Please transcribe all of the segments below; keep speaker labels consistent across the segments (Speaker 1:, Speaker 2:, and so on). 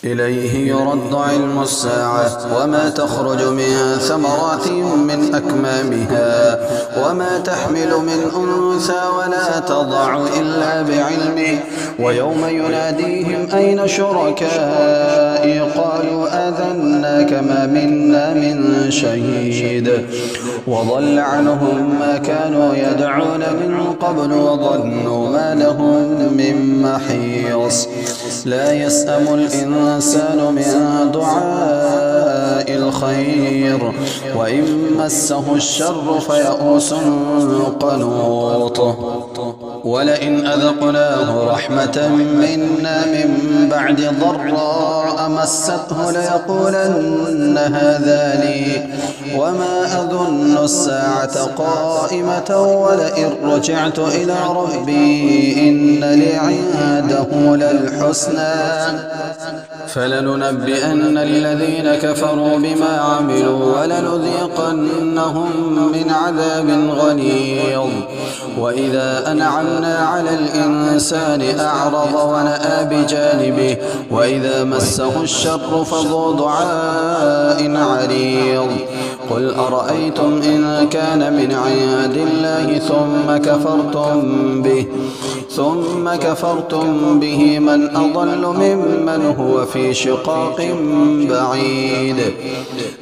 Speaker 1: إليه يرد علم الساعة وما تخرج من ثمرات من أكمامها وما تحمل من أنثى ولا تضع إلا بعلمه ويوم يناديهم أين شركائي قالوا آذناك ما منا من شهيد وضل عنهم ما كانوا يدعون من قبل وظنوا ما لهم من محيص لا يسأم الإنسان من دعاء الخير وإن مسه الشر فيئوس قنوط ولئن أذقناه رحمة منا من بعد ضراء مسته ليقولن هذا لي وما أظن الساعة قائمة ولئن رجعت إلى ربي إن لي عنده للحسنى فلننبئن الذين كفروا بما عملوا ولنذيقنهم من عذاب غليظ وإذا أنعمنا على الإنسان أعرض ونأى بجانبه وإذا مسه الشر فذو دعاء عريض قل أرأيتم إن كان من عند الله ثم كفرتم به من أضل ممن هو في شقاق بعيد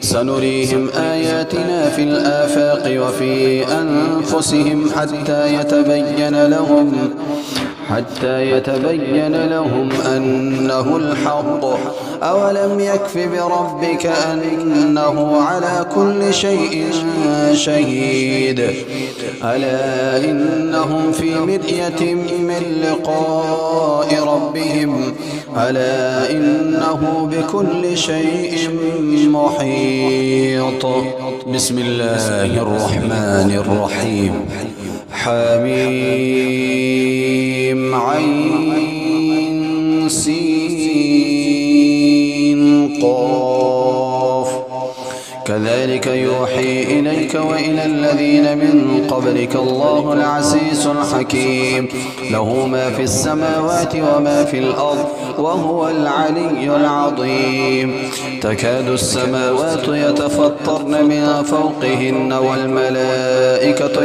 Speaker 1: سنريهم آياتنا في الآفاق وفي أنفسهم حتى يتبين لهم أنه الحق أولم يكف بربك أنه على كل شيء شهيد ألا إنهم في مرية من لقاء ربهم ألا إنه بكل شيء محيط بسم الله الرحمن الرحيم حميم عين سين قاف كذلك يوحي إليك وإلى الذين من قبلك الله العزيز الحكيم له ما في السماوات وما في الأرض وهو العلي العظيم تكاد السماوات يتفطرن من فوقهن والملائكة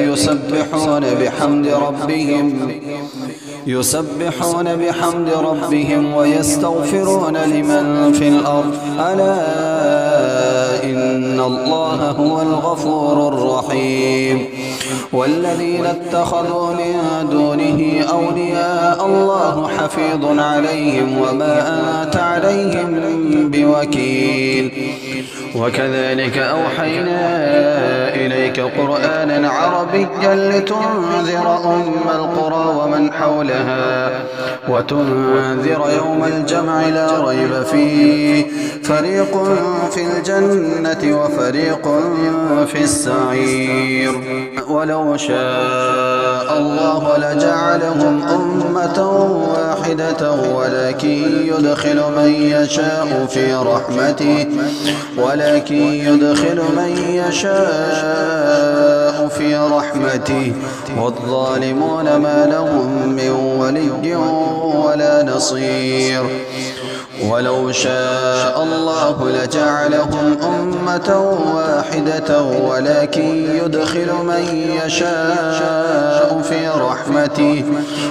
Speaker 1: يسبحون بحمد ربهم ويستغفرون لمن في الأرض ألا إن الله هو الغفور الرحيم والذين اتخذوا من دونه أولياء الله حفيظ عليهم وما أنت عليهم بوكيل وكذلك أوحينا إليك قرآنا عربيا لتنذر أم القرى ومن حولها وتنذر يوم الجمع لا ريب فيه فريق في الجنة وفريق في السعير ولو شاء الله لجعلهم أمة واحدة ولكن يدخل من يشاء في رحمته والظالمون ما لهم من ولي ولا نصير ولو شاء الله لجعلهم أمة واحدة ولكن يدخل من يشاء في رحمته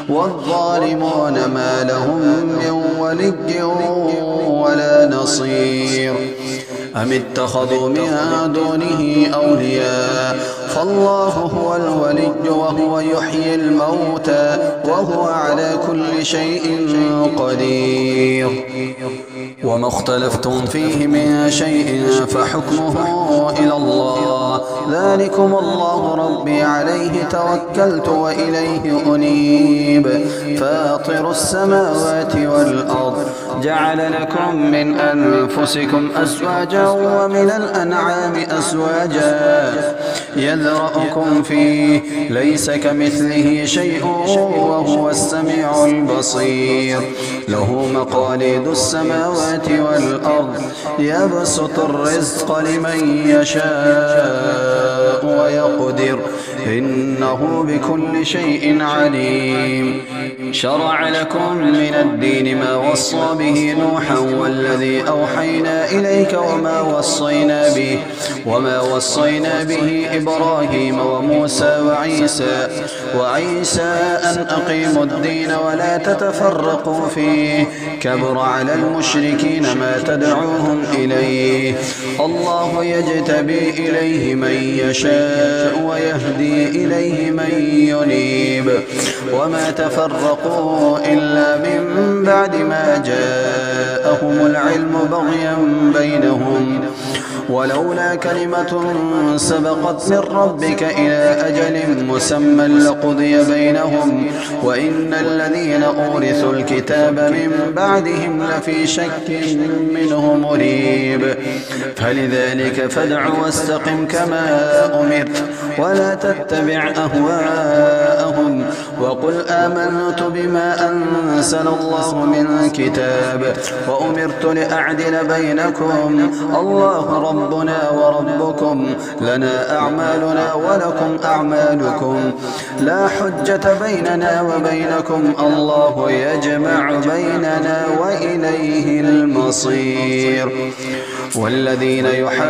Speaker 1: والظالمون ما لهم من ولي ولا نصير أم اتخذوا من دونه أولياء فالله هو الولي وهو يحيي الموتى وهو على كل شيء قدير وما اختلفتم فيه من شيء فحكمه إلى الله ذلكم الله ربي عليه توكلت وإليه أنيب فاطر السماوات والأرض جعل لكم من أنفسكم أزواجا ومن الأنعام أزواجا يذرأكم فيه ليس كمثله شيء وهو السميع البصير له مقاليد السماوات والأرض يبسط الرزق لمن يشاء ويقدر إنه بكل شيء عليم. شرع لكم من الدين ما وصى به نوحا والذي أوحينا إليك وما وصينا به إبراهيم وموسى وعيسى أن أقيموا الدين ولا تتفرقوا فيه، كبر على المشركين ما تدعوهم إليه. الله يجتبي إليه من يشاء ويهدي إليه من ينيب، وما تفرقوا إلا من بعد ما جاءهم العلم بغيا بينهم، ولولا كلمة سبقت من ربك إلى أجل مسمى لقضي بينهم، وإن الذين أورثوا الكتاب من بعدهم لفي شك منه مريب. فلذلك فادع واستقم كما أمرت ولا تتبع أهواءهم، وقل آمنت بما أنزل الله من كتاب وأمرت لأعدل بينكم، الله ربنا وربكم، لنا أعمالنا ولكم أعمالكم، لا حجة بيننا وبينكم، الله يجمع بيننا وإليه المصير. والذين يحاجون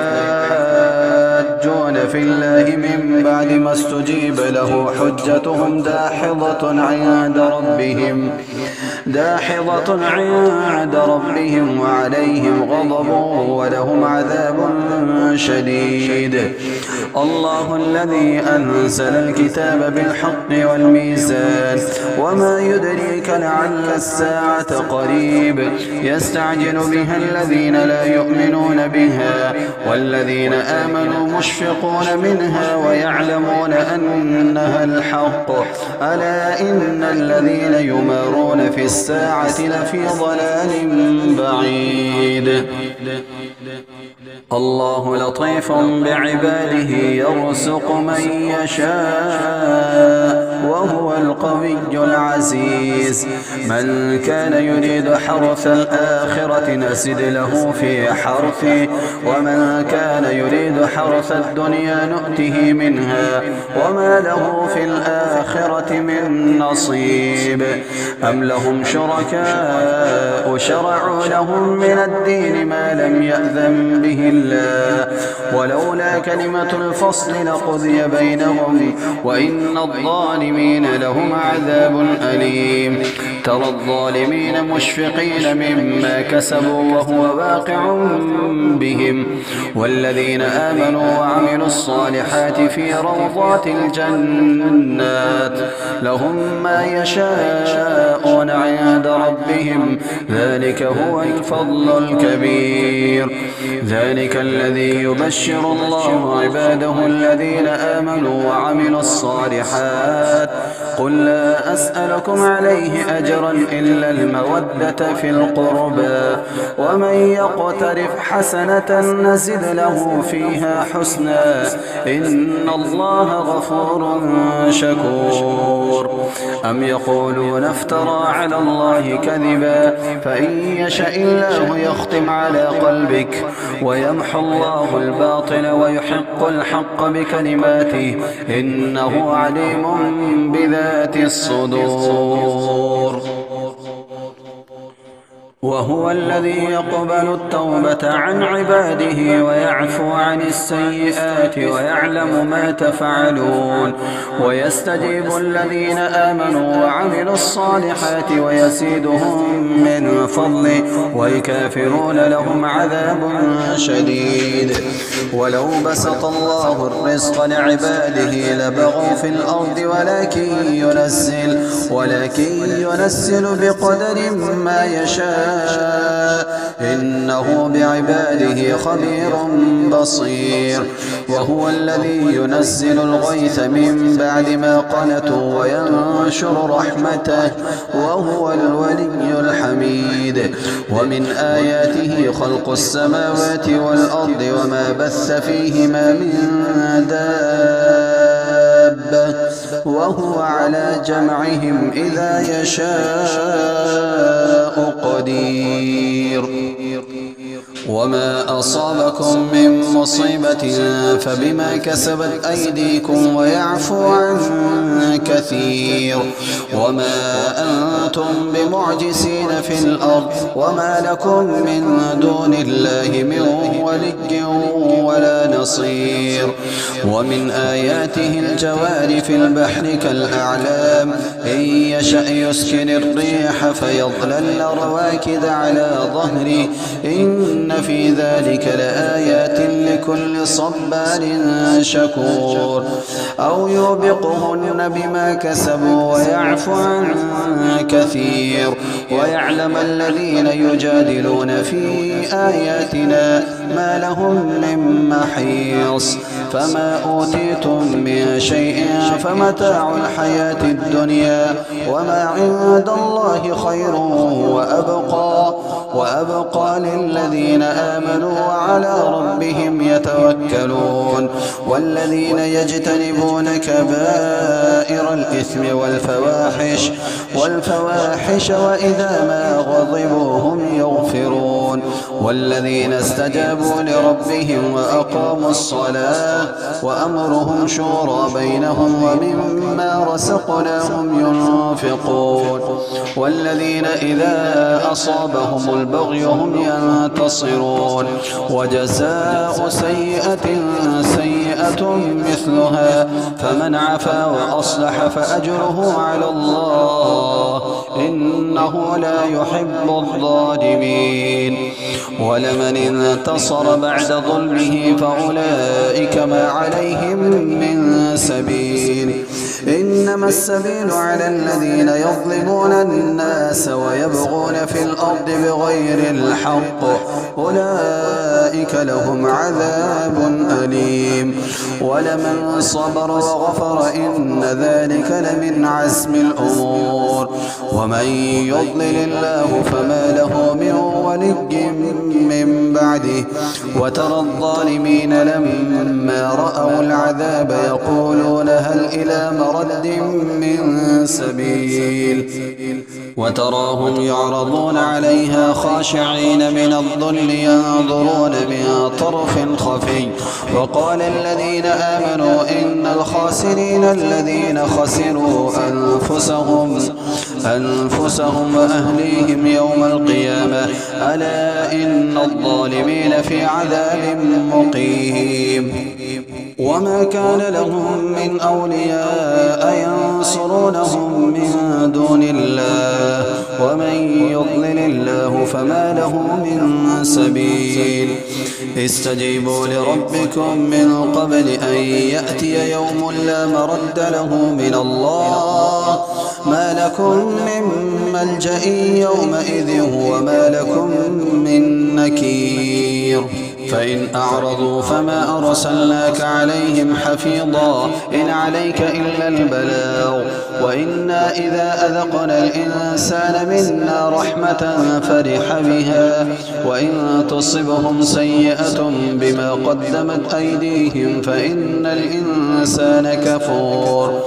Speaker 1: في الله من بعد ما استجيب له حجتهم داحضة عند ربهم وعليهم غضب ولهم عذاب شديد. الله الذي أنزل الكتاب بالحق والميزان، وما يدريك لعل الساعة قريب، يستعجل بها الذين لا يؤمنون بها والذين آمنوا مشفقون منها ويعلمون أنها الحق، ألا إن الذين يمارون في الساعة لفي ضلال بعيد. الله لطيف بعباده يرزق من يشاء وهو القوي العزيز. من كان يريد حرث الآخرة نزد له في حرثه، ومن كان يريد حرث الدنيا نؤته منها وما له في الآخرة من نصيب. أم لهم شركاء شرعوا لهم من الدين ما لم يأذن به الله، ولولا كلمة الفصل لقضي بينهم، وإن الظالمين لهم عذاب أليم. ترى الظالمين مشفقين مما كسبوا وهو واقع بهم، والذين آمنوا وعملوا الصالحات في روضات الجنات لهم ما يشاءون عند ربهم، ذلك هو الفضل الكبير. ذلك الذي يبشر الله عباده الذين آمنوا وعملوا الصالحات. قل لا أسألكم عليه أجرا إلا المودة في القربى، ومن يقترف حسنة نزد له فيها حسنا، إن الله غفور شكور. أم يقولون افترى على الله كذبا، فإن يشاء الله يختم على قلبك ويمحو الله الباطل ويحق الحق بكلماته، إنه عليم بذات الصدور. وهو الذي يقبل التوبة عن عباده ويعفو عن السيئات ويعلم ما تفعلون، ويستجيب الذين آمنوا وعملوا الصالحات ويزيدهم من فضله، والكافرون لهم عذاب شديد. ولو بسط الله الرزق لعباده لبغوا في الأرض ولكن ينزل بقدر ما يشاء، إنه بعباده خبير بصير. وهو الذي ينزل الغيث من بعد ما قنطوا وينشر رحمته، وهو الولي الحميد. ومن آياته خلق السماوات والأرض وما بث فيهما من دابة، دابة وهو على جمعهم إذا يشاء قدير. وما أصابكم من مصيبة فبما كسبت أيديكم ويعفو عن كثير. وما أنتم بمعجزين في الأرض وما لكم من دون الله من ولي ولا نصير. ومن آياته الجوار في البحر كالأعلام إن يشأ يسكن الريح فيظللن رواكد على ظهره إن في ذلك لآيات لكل صبار شكور. أو يوبقهن بما كسبوا ويعفو عن كثير. ويعلم الذين يجادلون في آياتنا ما لهم من محيص. فما أوتيتم من شيء فمتاع الحياة الدنيا وما عند الله خير وأبقى للذين آمنوا وعلى ربهم يتوكلون. والذين يجتنبون كبائر الإثم والفواحش وإذا ما غضبوا هم يغفرون. والذين استجابوا لربهم وأقاموا الصلاة وأمرهم شورى بينهم ومما رزقناهم ينفقون. والذين إذا أصابهم البغي هم ينتصرون. وجزاء سيئة مثلها فمن عفا وأصلح فأجره على الله إنه لا يحب الظالمين. ولمن انتصر بعد ظلمه فأولئك ما عليهم من سبيل. إنما السبيل على الذين يظلمون الناس ويبغون في الأرض بغير الحق أولئك لهم عذاب أليم. ولمن صبر وغفر إن ذلك لمن عزم الأمور. ومن يضلل الله فما له من ولي من بعده. وترى الظالمين لما رأوا العذاب يقولون هل إلى مرد من سبيل. وتراهم يعرضون عليها خاشعين من الظل ينظرون من طرف خفي. وقال الذين آمنوا إن الخاسرين الذين خسروا أنفسهم وأهليهم يوم القيامة ألا إن الظالمين في عذاب مقيم. وما كان لهم من أولياء ينصرونهم من دون الله ومن يضلل الله فما له من سبيل. استجيبوا لربكم من قبل أن يأتي يوم لا مرد له من الله ما لكم من ملجأ يومئذ وما لكم من نكير. فإن أعرضوا فما أرسلناك عليهم حفيظا إن عليك إلا البلاغ. وإنا إذا أذقنا الإنسان منا رحمة فرح بها وإن تصبهم سيئة بما قدمت أيديهم فإن الإنسان كفور.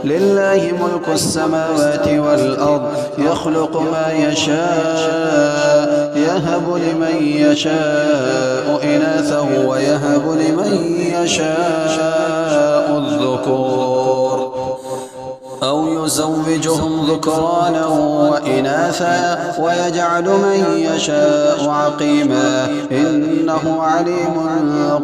Speaker 1: لله ملك السماوات والأرض يخلق ما يشاء يهب لمن يشاء إناثا ويهب لمن يشاء الذكور أو يزوجهم ذكرانا وإناثا ويجعل من يشاء عقيما إنه عليم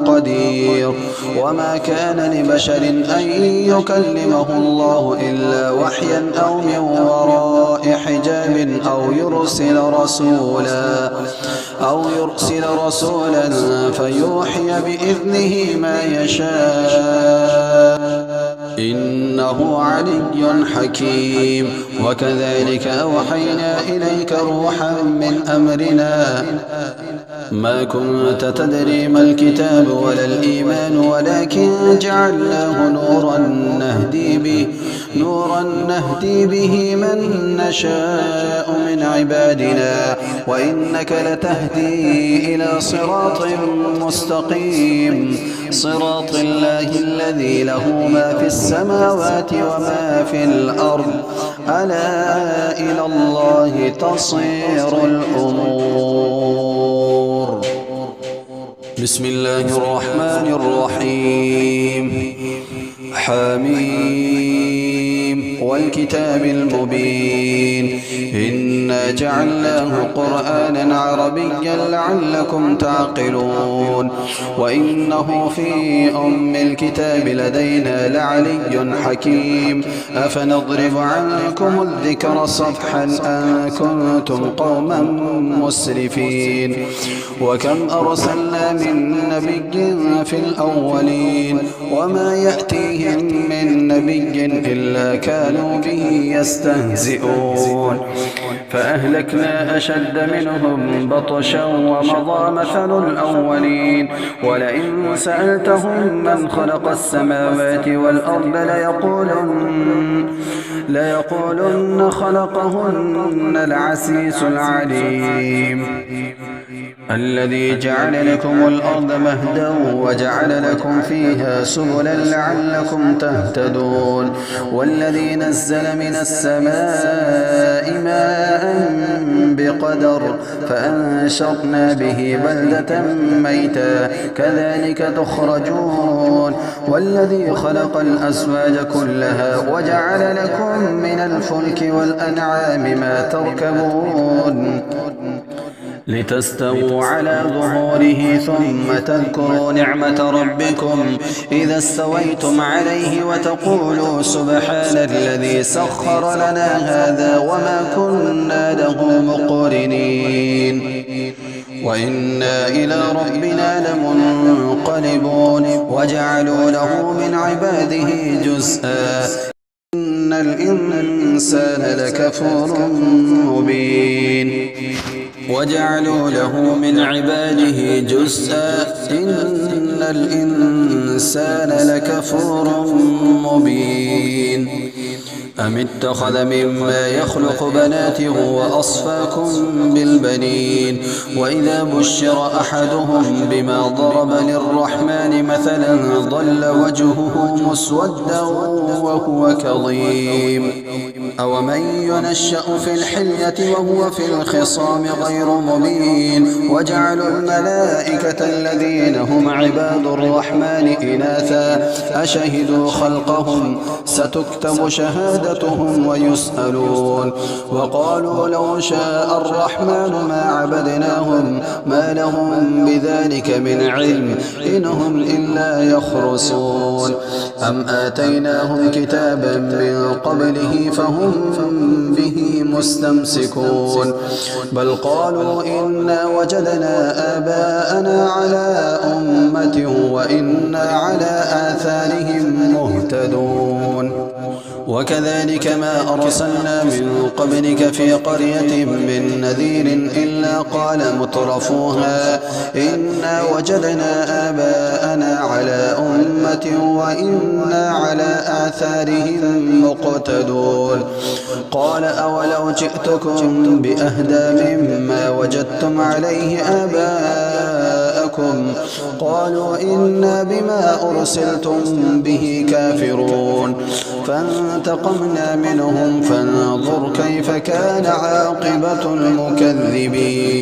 Speaker 1: قدير. وما كان لبشر أن يكلمه الله إلا وحيا أو من وراء حجاب أو يرسل رسولا فيوحي بإذنه ما يشاء إنه علي حكيم. وكذلك أوحينا إليك روحا من أمرنا ما كنت تدري ما الكتاب ولا الإيمان ولكن جعلناه نورا نهدي به من نشاء من عبادنا وإنك لتهدي إلى صراط مستقيم صراط الله الذي له ما في السماوات وما في الأرض ألا إلى الله تصير الأمور. بسم الله الرحمن الرحيم. حميم والكتاب المبين إنا جعلناه قرآنا عربيا لعلكم تعقلون وإنه في أم الكتاب لدينا لعلي حكيم أفنضرب عنكم الذكر صفحا أن كنتم قوما مسرفين وكم أرسلنا من نبي في الأولين وما يأتيهم من نبي إلا كانوا به يستهزئون فأهلكنا أشد منهم بطشا ومضى مثل الأولين ولئن سألتهم من خلق السماوات والأرض ليقولن خلقهن العزيز العليم الذي جعل لكم الأرض مهدا وجعل لكم فيها سبلا لعلكم تهتدون والذي نزل من السماء ماء بقدر فأنشرنا به بلدة ميتا كذلك تخرجون والذي خلق الأزواج كلها وجعل لكم من الفلك والأنعام ما تركبون لتستووا على ظهوره ثم تذكروا نعمة ربكم إذا استويتم عليه وتقولوا سبحان الذي سخر لنا هذا وما كنا له مقرنين وإنا إلى ربنا لمنقلبون وجعلوا له من عباده جزءا إن الإنسان لكفور مبين وجعلوا له من عباده جزءا إن الإنسان لكفور مبين أم اتخذ مما يخلق بنات وأصفاكم بالبنين وإذا بشر أحدهم بما ضرب للرحمن مثلا ظل وجهه مسودا وهو كظيم أومن ينشأ في الحلية وهو في الخصام غير مبين وجعلوا الملائكة الذين هم عباد الرحمن إناثا أشهدوا خلقهم ستكتب شهادتهم ويسألون وقالوا لو شاء الرحمن ما عبدناهم ما لهم بذلك من علم إنهم إلا يخرصون أم آتيناهم كتابا من قبله فهم به مستمسكون بل قالوا إنا وجدنا آباءنا على أمة وإنا على آثارهم مهتدون وكذلك ما أرسلنا من قبلك في قرية من نذير إلا قال مترفوها إنا وجدنا آباءنا على أمة وإنا على آثارهم مقتدون قال أولو جئتكم بأهدى مما وجدتم عليه آباءكم قالوا إنا بما أرسلتم به كافرون فانتقمنا منهم فانظر كيف كان عاقبة المكذبين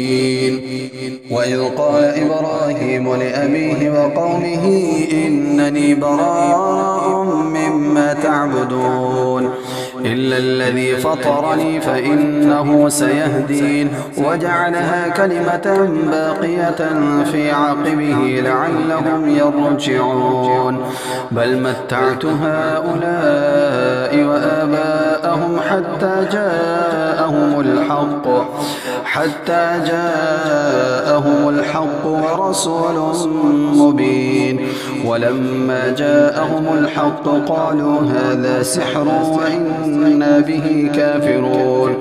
Speaker 1: وإذ قال إبراهيم لأبيه وقومه إنني براء مما تعبدون إلا الذي فطرني فإنه سيهدين وجعلها كلمة باقية في عقبه لعلهم يرجعون بل متعت هؤلاء وآباءهم حتى جاءهم الحق الحق ورسول مبين. ولما جاءهم الحق قالوا هذا سحر وإنا به كافرون.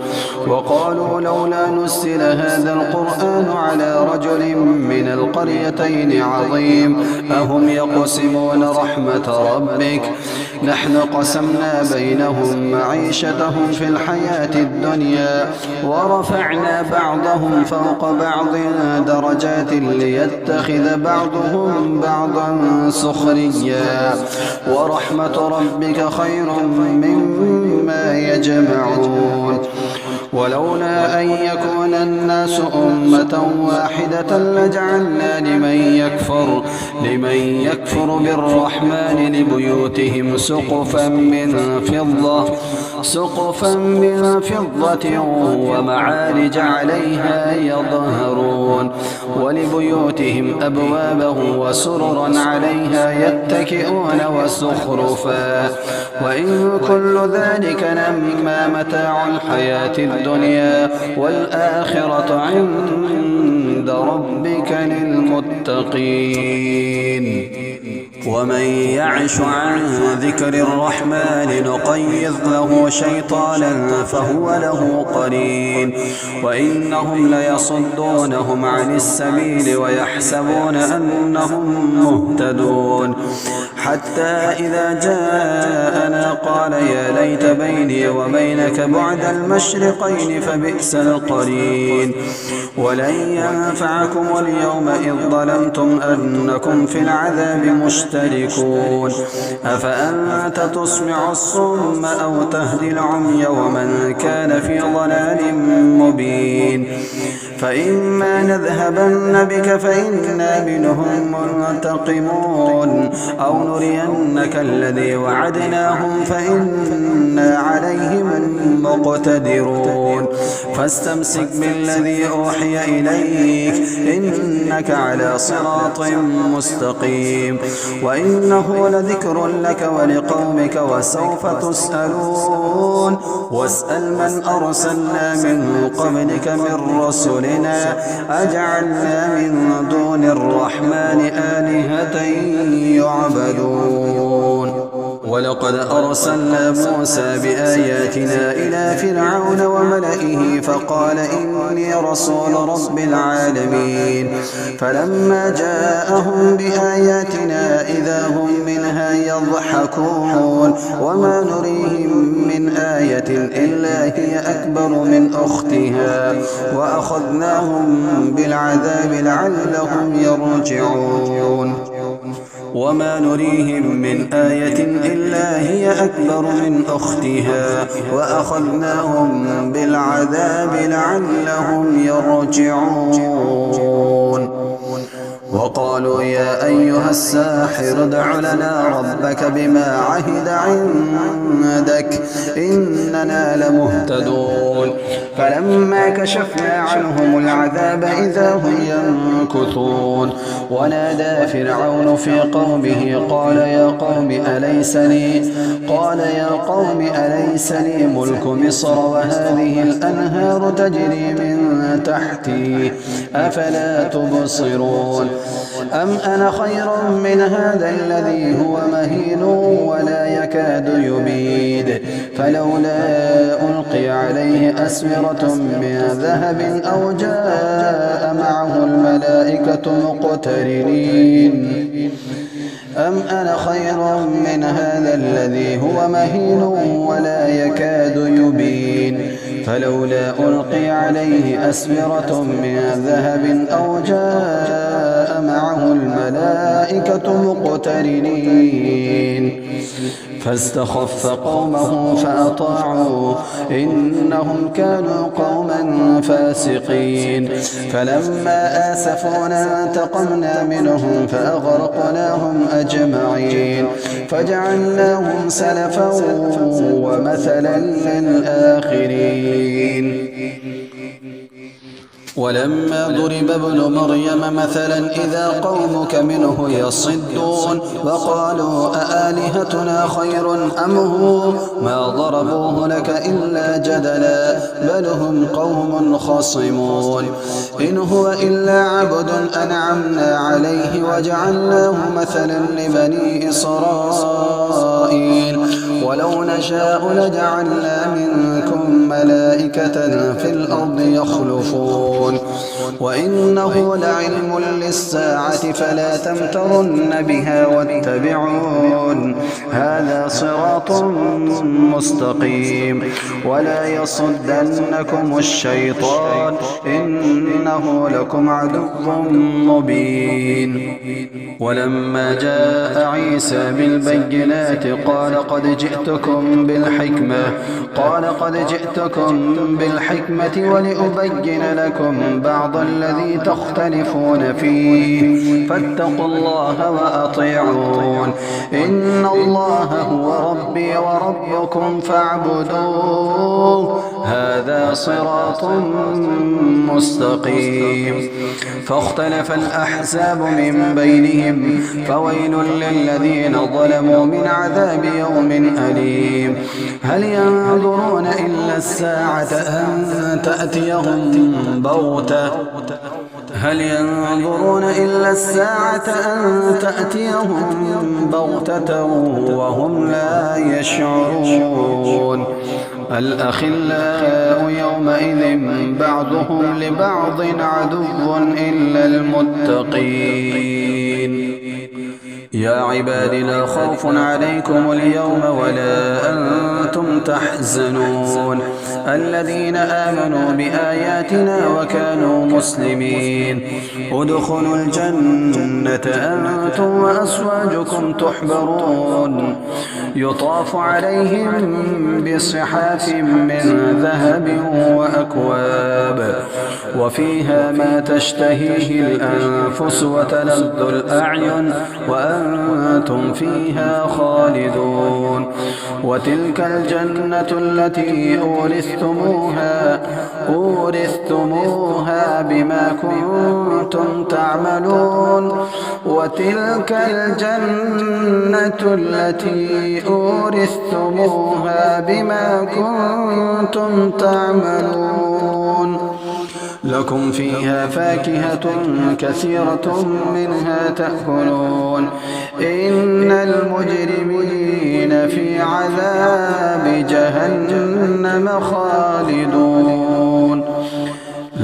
Speaker 1: وقالوا لولا نزل هذا القرآن على رجل من القريتين عظيم أهم يقسمون رحمة ربك نحن قسمنا بينهم معيشتهم في الحياة الدنيا ورفعنا بعضهم فوق بعض درجات ليتخذ بعضهم بعضا سخريا ورحمة ربك خير مما يجمعون. ولولا أن يكون الناس أمة واحدة لجعلنا لمن يكفر بالرحمن لبيوتهم سقفا من فضة ومعارج عليها يظهرون ولبيوتهم أبوابا وسررا عليها يتكئون وزخرفا وإن كل ذلك لما متاع الحياة الدنيا والآخرة عند ربك للمتقين. ومن يعش عن ذكر الرحمن نقيض له شيطانا فهو له قرين وإنهم ليصدونهم عن السبيل ويحسبون أنهم مهتدون حتى إذا جاءنا قال يا ليت بيني وبينك بعد المشرقين فبئس القرين. ولن ينفعكم اليوم إذ ظلمتم أنكم في العذاب مشتركون أفأنت تسمع الصم أو تهدي العمي ومن كان في ضلال مبين. فإما نذهبن بك فإنا منهم منتقمون أو نرينك الذي وعدناهم فإنا عليهم مقتدرون فاستمسك بالذي أوحي إليك إنك على صراط مستقيم وإنه لذكر لك ولقومك وسوف تسألون. واسأل من أرسلنا من قبلك من رسلنا أجعلنا من دون الرحمن آلهة يعبدون. ولقد أرسلنا موسى بآياتنا إلى فرعون وملئه فقال إني رسول رب العالمين فلما جاءهم بآياتنا إذا هم منها يضحكون وما نريهم من آية إلا هي أكبر من أختها وأخذناهم بالعذاب لعلهم يرجعون. وما نريهم من آية إلا هي أكبر من أختها وأخذناهم بالعذاب لعلهم يرجعون. وقالوا يا أيها الساحر ادع لنا ربك بما عهد عندك إننا لمهتدون. فلما كشفنا عنهم العذاب إذا هم ينكثون. ونادى فرعون في قومه قال يا قوم أليس لي ملك مصر وهذه الأنهار تجري من تحتي أفلا تبصرون أم أنا خير من هذا الذي هو مهين ولا يكاد يبيد فلولا ألقي عليه أسورة من ذهب أو جاء معه الملائكة مقترنين أم أنا خير من هذا الذي هو مهين ولا يكاد يبين فلولا ألقي عليه أسورة من ذهب أو جاء معه الملائكة مقترنين فاستخف قومه فأطاعوه إنهم كانوا قوما فاسقين. فلما آسفونا انتقمنا منهم فأغرقناهم أجمعين فجعلناهم سلفا ومثلا للآخرين. ولما ضرب ابن مريم مثلا إذا قومك منه يصدون وقالوا أآلهتنا خير أم هو ما ضربوه لك إلا جدلا بل هم قوم خصمون إن هو إلا عبد أنعمنا عليه وجعلناه مثلا لبني إسرائيل ولو نشاء لجعلنا منكم ملائكة في الأرض يخلفون وإنه لعلم للساعة فلا تمترن بها واتبعون هذا صراط مستقيم ولا يصدنكم الشيطان إنه لكم عدو مبين ولما جاء عيسى بالبينات قال قد جئتكم بالحكمة ولأبين لكم بعض الذي تختلفون فيه فاتقوا الله وأطيعون إن الله هو ربي وربكم فاعبدوه هذا صراط مستقيم فاختلف الأحزاب من بينهم فويل للذين ظلموا من عذاب يوم أليم هل ينظرون إلا الساعة أن تأتيهم بغتة وهم لا يشعرون الأخلاء يومئذ بعضهم لبعض عدو إلا المتقين يا عباد لا خوف عليكم اليوم ولا أنتم تحزنون الذين آمنوا بآياتنا وكانوا مسلمين ادخلوا الجنة أنتم وأزواجكم تحبرون يطاف عليهم بصحاف من ذهب وأكواب وفيها ما تشتهيه الأنفس وتلذ الأعين وأنتم فيها خالدون وتلك الجنة التي أورثتموها بما كنتم تعملون لكم فيها فاكهة كثيرة منها تأكلون إن المجرمين في عذاب جهنم خالدون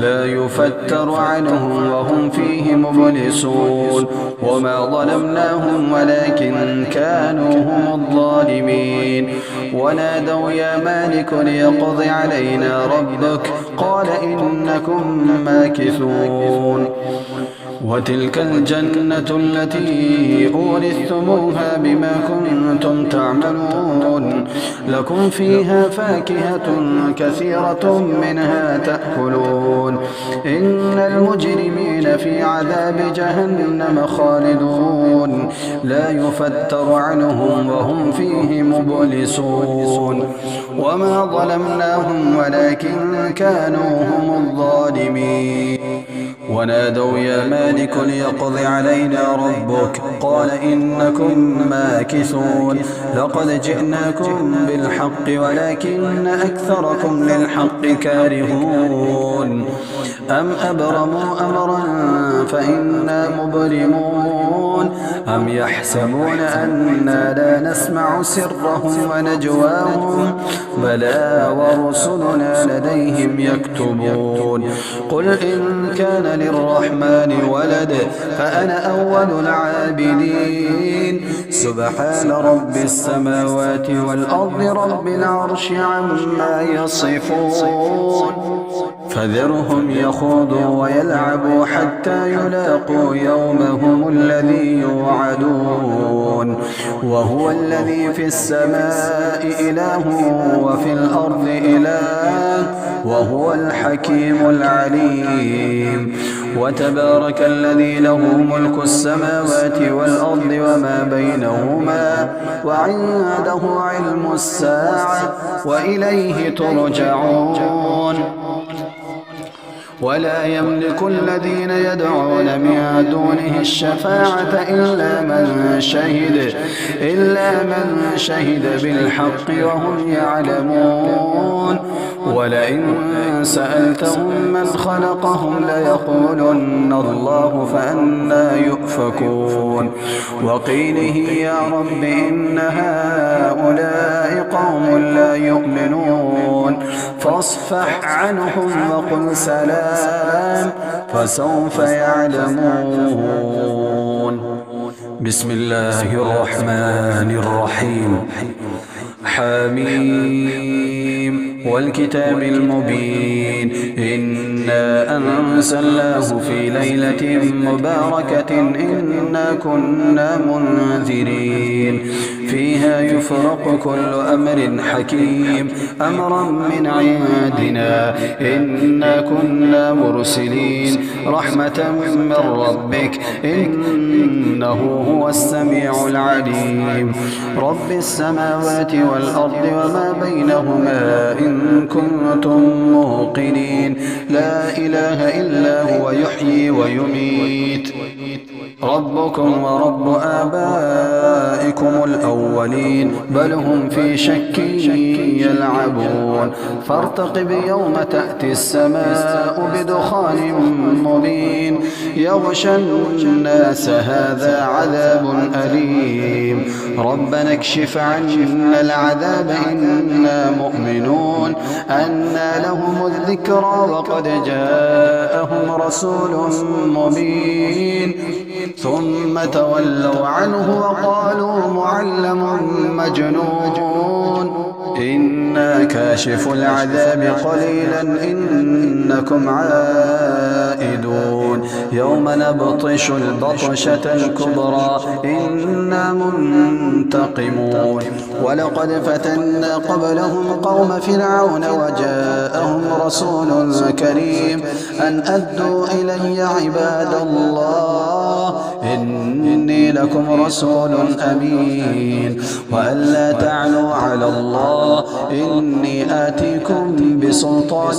Speaker 1: لا يفتر عنهم وهم فيه مبلسون وما ظلمناهم ولكن كانوا هم الظالمين ونادوا يا مالك ليقض علينا ربك قال إنكم ماكثون وتلك الجنة التي أورثتموها بما كنتم تعملون لكم فيها فاكهة كثيرة منها تأكلون إن المجرمين في عذاب جهنم خالدون لا يفتر عنهم وهم فيه مبلسون وما ظلمناهم ولكن كانوا هم الظالمين ونادوا يا مالك ليقض علينا ربك قال إنكم ماكثون لقد جئناكم بالحق ولكن أكثركم للحق كارهون أم أبرموا أمرا فإنا مبرمون أم يحسبون أنا لا نسمع سرهم ونجواهم بلى ورسلنا لديهم يكتبون قل إن كان للرحمن ولد فأنا أول العابدين سبحان رب السماوات والأرض رب العرش عما يصفون فذرهم يخوضوا ويلعبوا حتى يلاقوا يومهم الذي يوعدون وهو الذي في السماء إله وفي الأرض إله وهو الحكيم العليم وتبارك الذي له ملك السماوات والأرض وما بينهما وعنده علم الساعة وإليه ترجعون ولا يملك الذين يدعون من دونه الشفاعة إلا من شهد بالحق وهم يعلمون. ولئن سألتهم من خلقهم ليقولن الله فأنى يؤفكون. وقيله يا رب إن هؤلاء قوم لا يؤمنون فاصفح عنهم وقل سلام فسوف يعلمون. بسم الله الرحمن الرحيم. حميم والكتاب المبين إنا أنزلناه في ليلة مباركة إنا كنا منذرين فيها يفرق كل أمر حكيم أمرا من عندنا إنا كنا مرسلين رحمة من ربك إنه هو السميع العليم. رب السماوات والأرض وما بينهما إن كنتم موقنين لا إله إلا هو يحيي ويميت ربكم ورب آبائكم الأولين بل هم في شك يلعبون. فارتقب يوم تأتي السماء بدخان مبين يغشى الناس هذا عذاب أليم. ربنا اكشف عنا العذاب إنا مؤمنون أنى لهم الذكرى وقد جاءهم رسول مبين ثم تولوا عنه وقالوا معلم مجنون إنا كاشف العذاب قليلا إنكم عائدون. يوم نبطش البطشة الكبرى إنا منتقمون. ولقد فتنا قبلهم قوم فرعون وجاءهم رسول كريم أن أدوا إلي عباد الله إني لكم رسول أمين وألا تعلوا على الله إني آتيكم بسلطان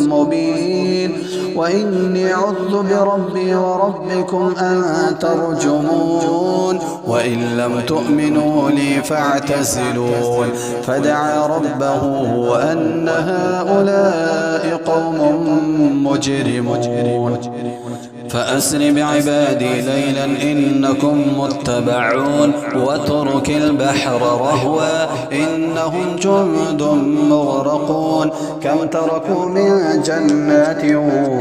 Speaker 1: مبين وإني عذت بربي وربكم أن ترجمون وإن لم تؤمنوا لي فاعتزلون. فدعا ربه أن هؤلاء قوم مجرمون. فأسر بعبادي ليلا إنكم متبعون واترك البحر رهوا إنهم جند مغرقون. كم تركوا من جنات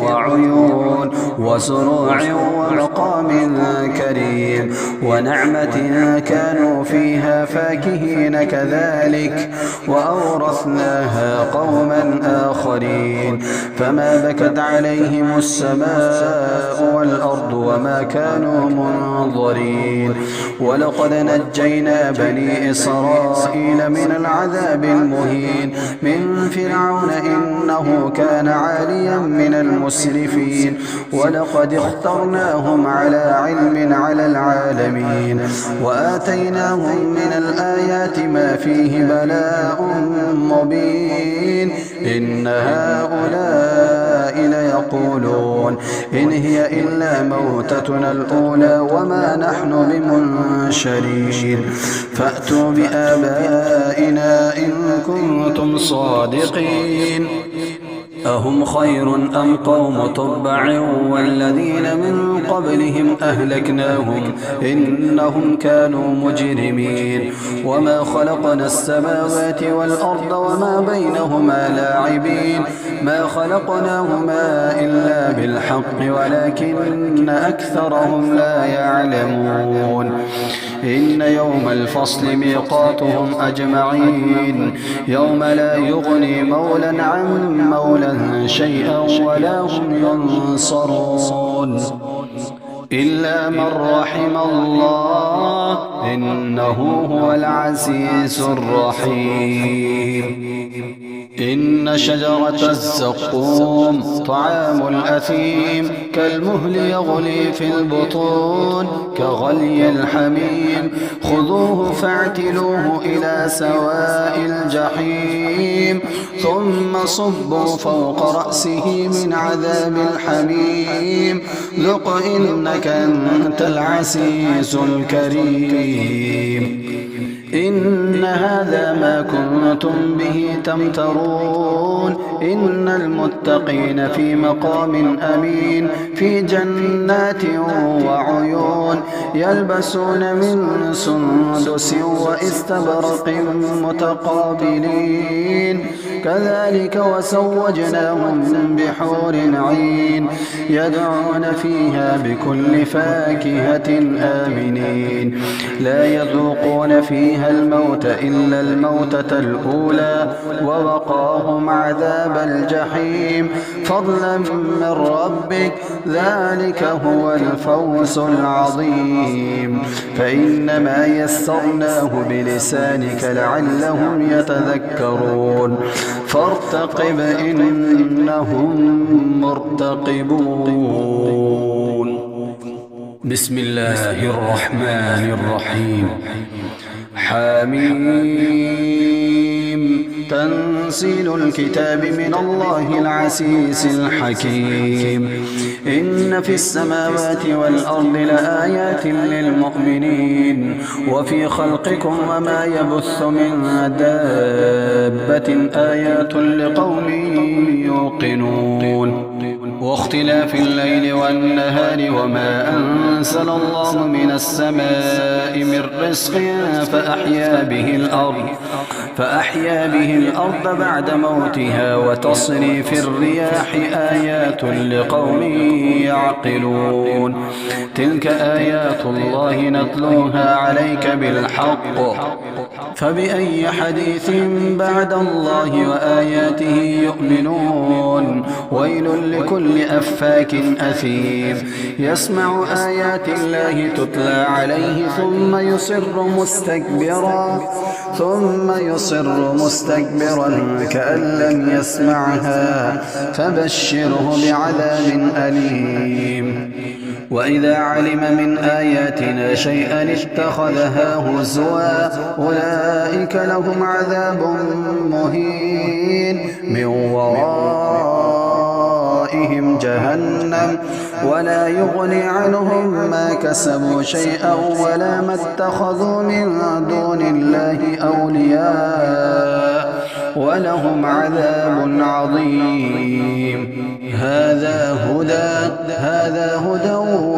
Speaker 1: وعيون وزروع ومقام كريم ونعمة كانوا فيها فاكهين كذلك وأورثناها قوما آخرين. فما بكت عليهم السماء والأرض وما كانوا منظرين. ولقد نجينا بني إسرائيل من العذاب المهين من فرعون إنه كان عاليا من المسرفين. ولقد اخترناهم على علم على العالمين وآتيناهم من الآيات ما فيه بلاء مبين. إن هؤلاء ليقولون إن هي إلا موتتنا الأولى وما نحن بمنشرين. فأتوا بآبائنا إن كنتم صادقين. أهم خير أم قوم تبع والذين من قبلهم أهلكناهم إنهم كانوا مجرمين. وما خلقنا السماوات والأرض وما بينهما لاعبين ما خلقناهما إلا بالحق ولكن أكثرهم لا يعلمون. إن يوم الفصل ميقاتهم أجمعين يوم لا يغني مولى عن مولى شيئا ولا هم ينصرون إلا من رحم الله إنه هو العزيز الرحيم. إن شجرة الزقوم طعام الأثيم كالمهل يغلي في البطون كغلي الحميم خذوه فاعتلوه إلى سواء الجحيم ثم صبوا فوق رأسه من عذاب الحميم ذق إنك أنت العزيز الكريم. إن هذا ما كنتم به تمترون إن المتقين في مقام أمين في جنات وعيون يلبسون من سندس وإستبرق متقابلين كذلك وزوجناهم بحور عين يدعون فيها بكل فاكهة آمنين لا يذوقون فيها الموت إلا الموتة الأولى ووقاهم عذاب الجحيم فضلا من ربك ذلك هو الفوز العظيم. فإنما يسرناه بلسانك لعلهم يتذكرون فارتقب إنهم مرتقبون. بسم الله الرحمن الرحيم. حميم تنزيل الكتاب من الله العزيز الحكيم. إن في السماوات والأرض لآيات للمؤمنين وفي خلقكم وما يبث من دابة آيات لقوم يوقنون واختلاف الليل والنهار وما أنزل الله من السماء من رزق فأحيا به الأرض بعد موتها وتصريف الرياح آيات لقوم يعقلون تلك آيات الله نتلوها عليك بالحق فبأي حديث بعد الله وآياته يؤمنون ويل لكل أفاك أثيم يسمع آيات الله تتلى عليه ثم يصر مستكبرا كأن لم يسمعها فبشره بعذاب أليم. وإذا علم من آياتنا شيئا اتخذها هزوا أولئك لهم عذاب مهين من ورائهم جهنم ولا يغني عنهم ما كسبوا شيئا ولا ما اتخذوا من دون الله أولياء ولهم عذاب عظيم. هذا هدى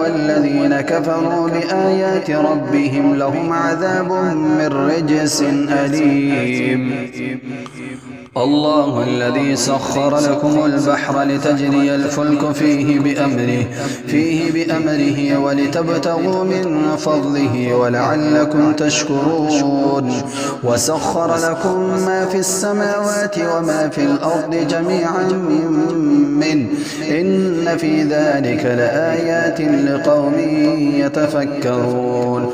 Speaker 1: والذين كفروا بآيات ربهم لهم عذاب من رجس أليم. الله الذي سخر لكم البحر لتجري الفلك فيه بأمره ولتبتغوا من فضله ولعلكم تشكرون وسخر لكم ما في السماوات وما في الأرض جميعا منه إن في ذلك لآيات لقوم يتفكرون.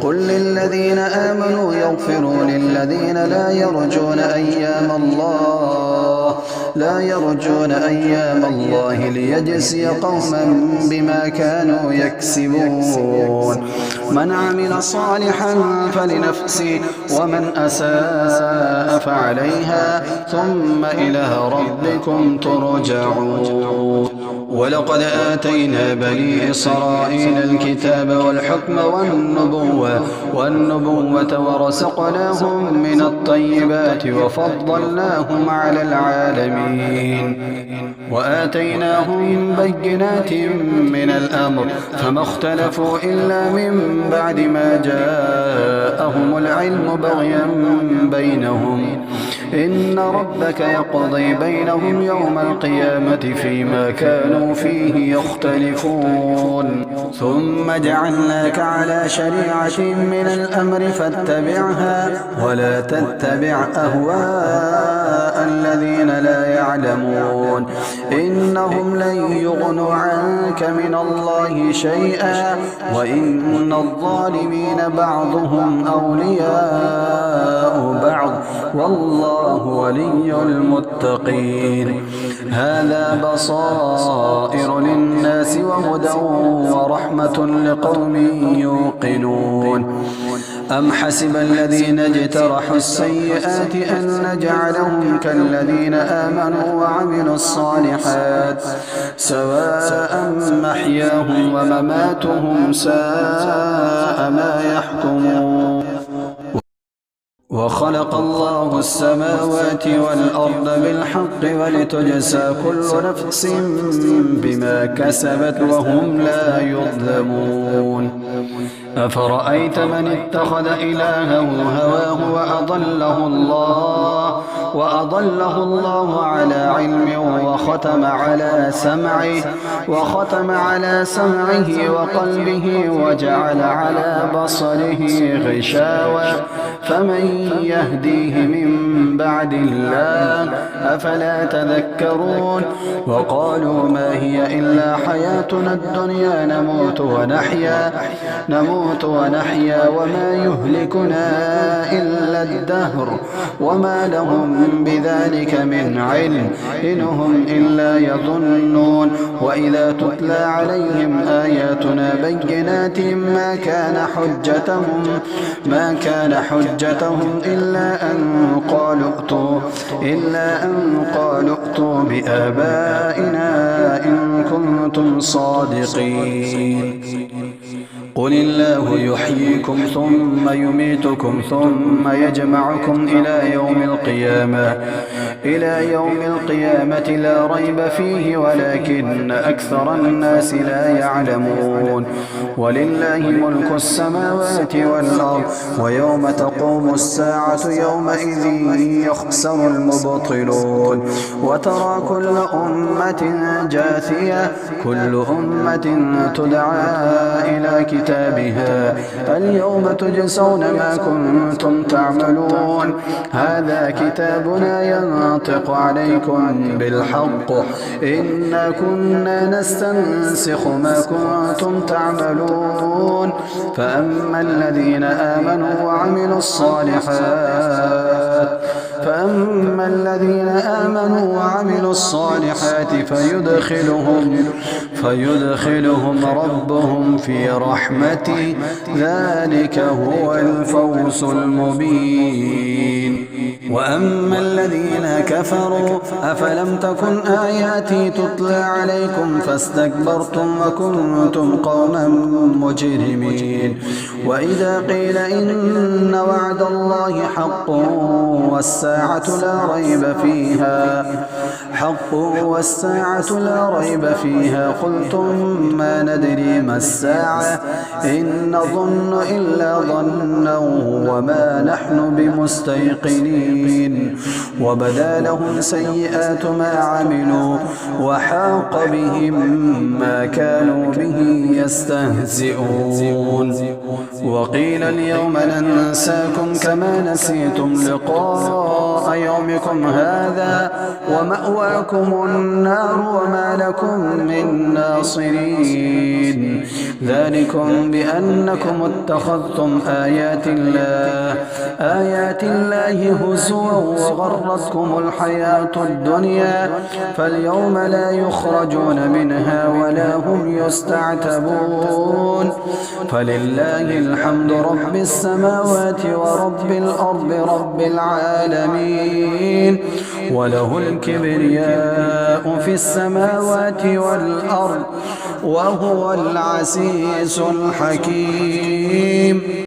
Speaker 1: قل للذين آمنوا يغفروا للذين لا يرجون أيام الله ليجزي قوما بما كانوا يكسبون. من عمل صالحا فلنفسه ومن أساء فعليها ثم إلى ربكم ترجعون. ولقد آتينا بني إسرائيل الكتاب والحكم والنبوة ورزقناهم من الطيبات وفضلناهم على العالمين وآتيناهم بينات من الأمر فما اختلفوا إلا من بعد ما جاءهم العلم بغيا بينهم إن ربك يقضي بينهم يوم القيامة فيما كانوا فيه يختلفون ثم جعلناك على شريعة من الأمر فاتبعها ولا تتبع أهواء الذين لا يعلمون إنهم لن يغنوا عنك من الله شيئا وإن الظالمين بعضهم أولياء بعض والله ولي المتقين هذا بصائر للناس وهدى ورحمة لقوم يوقنون أم حسب الذين اجترحوا السيئات أن نجعلهم كالذين آمنوا وعملوا الصالحات سواء محياهم ومماتهم ساء ما يحكمون وخلق الله السماوات والأرض بالحق ولتجزى كل نفس بما كسبت وهم لا يظلمون أفرأيت من اتخذ إلهه هواه وأضله الله على علم وختم على سمعه وقلبه وجعل على بصره غشاوة فمن يهديه من بعد الله أفلا تذكرون وقالوا ما هي إلا حياتنا الدنيا نموت ونحيا وما يهلكنا إلا الدهر وما لهم بذلك من علم إنهم إلا يظنون وإذا تتلى عليهم آياتنا بينات ما كان حجتهم إلا أن قالوا ائتوا بآبائنا إن كنتم صادقين قل الله يحييكم ثم يميتكم ثم يجمعكم إلى يوم القيامة لا ريب فيه ولكن أكثر الناس لا يعلمون ولله ملك السماوات والأرض ويوم تقوم الساعة يومئذ يخسر المبطلون وترى كل أمة جاثية كل أمة تدعى إلى كتابها اليوم تجزون ما كنتم تعملون هذا كتابنا ينطق عليكم بالحق إنا كنا نستنسخ ما كنتم تعملون فأما الذين آمنوا وعملوا الصالحات فيدخلهم ربهم في رحمته ذلك هو الفوز المبين وأما الذين كفروا أفلم تكن آياتي تتلى عليكم فاستكبرتم وكنتم قوما مجرمين وإذا قيل إن وعد الله حق والساعة لا ريب فيها قلتم ما ندري ما الساعة إن نظن إلا ظنا وما نحن بمستيقنين وبدا لهم سيئات ما عملوا وحاق بهم ما كانوا به يستهزئون وقيل اليوم ننساكم كما نسيتم لقاء يومكم هذا ومأواكم النار وما لكم من ناصرين ذلكم بأنكم اتخذتم آيات الله هزوا وغرتكم الحياة الدنيا فاليوم لا يخرجون منها ولا هم يستعتبون فلله الحمد رب السماوات ورب الأرض رب العالمين وله الكبرياء في السماوات والأرض وهو العزيز الحكيم.